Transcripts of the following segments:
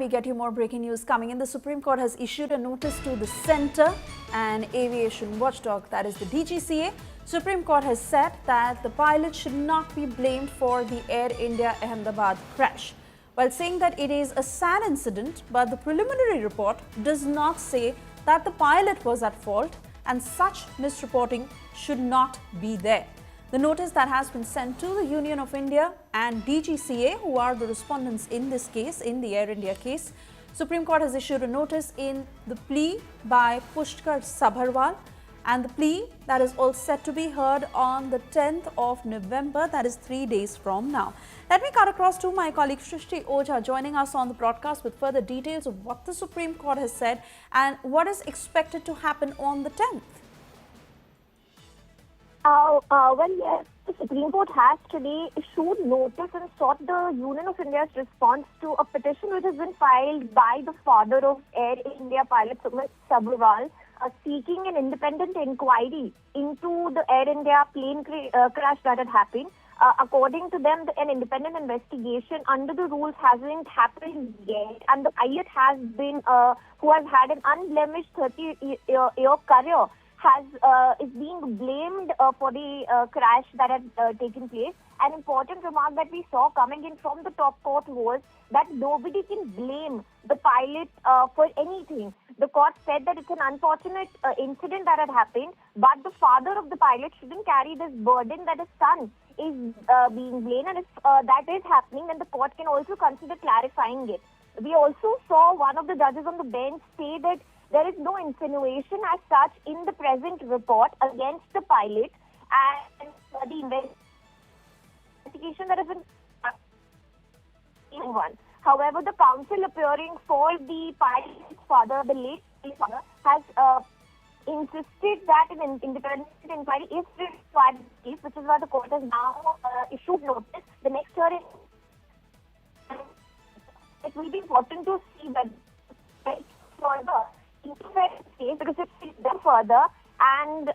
we get you more breaking news coming in. The Supreme Court has issued a notice to the Centre and Aviation Watchdog, that is the DGCA. Supreme Court has said that the pilot should not be blamed for the Air India Ahmedabad crash, while saying that it is a sad incident, but the preliminary report does not say that the pilot was at fault and such misreporting should not be there. The notice that has been sent to the Union of India and DGCA, who are the respondents in this case, in the Air India case. Supreme Court has issued a notice in the plea by Pushkar Sabharwal, and the plea that is all set to be heard on the 10th of November, that is 3 days from now. Let me cut across to my colleague Shrishti Oja joining us on the broadcast with further details of what the Supreme Court has said and what is expected to happen on the 10th. Well, yes, the Supreme Court has today issued notice and sought the Union of India's response to a petition which has been filed by the father of Air India pilot Sumit Sabharwal, seeking an independent inquiry into the Air India plane crash that had happened. According to them, an independent investigation under the rules hasn't happened yet, and the pilot has been, who has had an unblemished 30-year career, is being blamed for the crash that had taken place. An important remark that we saw coming in from the top court was that nobody can blame the pilot for anything. The court said that it's an unfortunate incident that had happened, but the father of the pilot shouldn't carry this burden that his son is being blamed, and if that is happening, then the court can also consider clarifying it. We also saw one of the judges on the bench say that there is no insinuation as such in the present report against the pilot, and the investigation that has been one. However, the counsel appearing for the pilot's father, the late father, has insisted that an independent inquiry is required in this case, which is why the court has now issued notice. The next hearing, it will be important to see that further because if it's done further and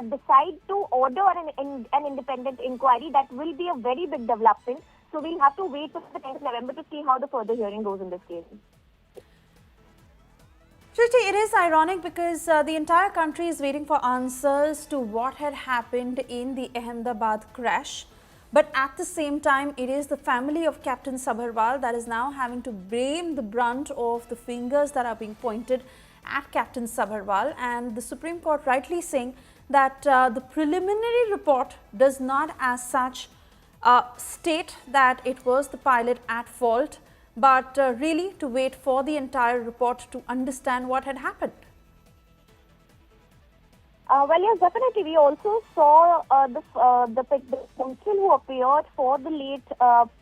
decide to order an independent inquiry, that will be a very big development. So we'll have to wait for the 10th of November to see how the further hearing goes in this case. Shriti, it is ironic because the entire country is waiting for answers to what had happened in the Ahmedabad crash. But at the same time, it is the family of Captain Sabharwal that is now having to blame the brunt of the fingers that are being pointed at Captain Sabharwal, and the Supreme Court rightly saying that the preliminary report does not as such state that it was the pilot at fault, but really to wait for the entire report to understand what had happened. Well, yes, definitely. We also saw the counsel who appeared for the late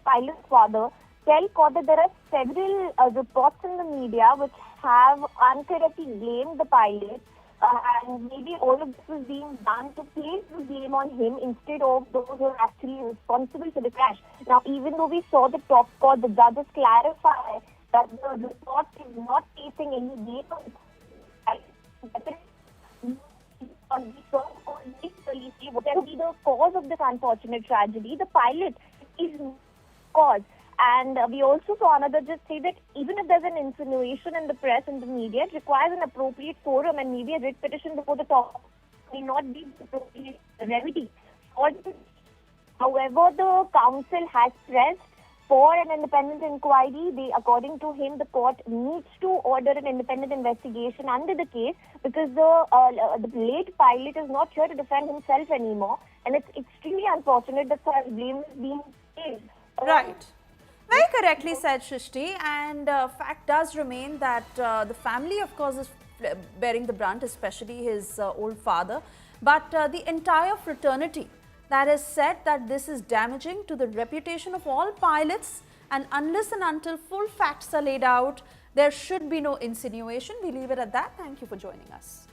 pilot's father tell court that there are several reports in the media which have incorrectly blamed the pilot, and maybe all of this was being done to place the blame on him instead of those who are actually responsible for the crash. Now, even though we saw the top court, the judges clarify that the report is not placing any blame on the pilot. Whatever be the cause of this unfortunate tragedy, the pilot is cause. And we also saw another judge say that even if there's an insinuation in the press and the media, it requires an appropriate forum, and maybe a writ petition before the top may not be the appropriate remedy. However, the counsel has pressed for an independent inquiry. According to him, the court needs to order an independent investigation under the case because the late pilot is not here to defend himself anymore, and it's extremely unfortunate that such blame is being placed. Right. Very correctly said, Shrishti, and fact does remain that the family, of course, is bearing the brunt, especially his old father, but the entire fraternity that has said that this is damaging to the reputation of all pilots, and unless and until full facts are laid out, there should be no insinuation. We leave it at that. Thank you for joining us.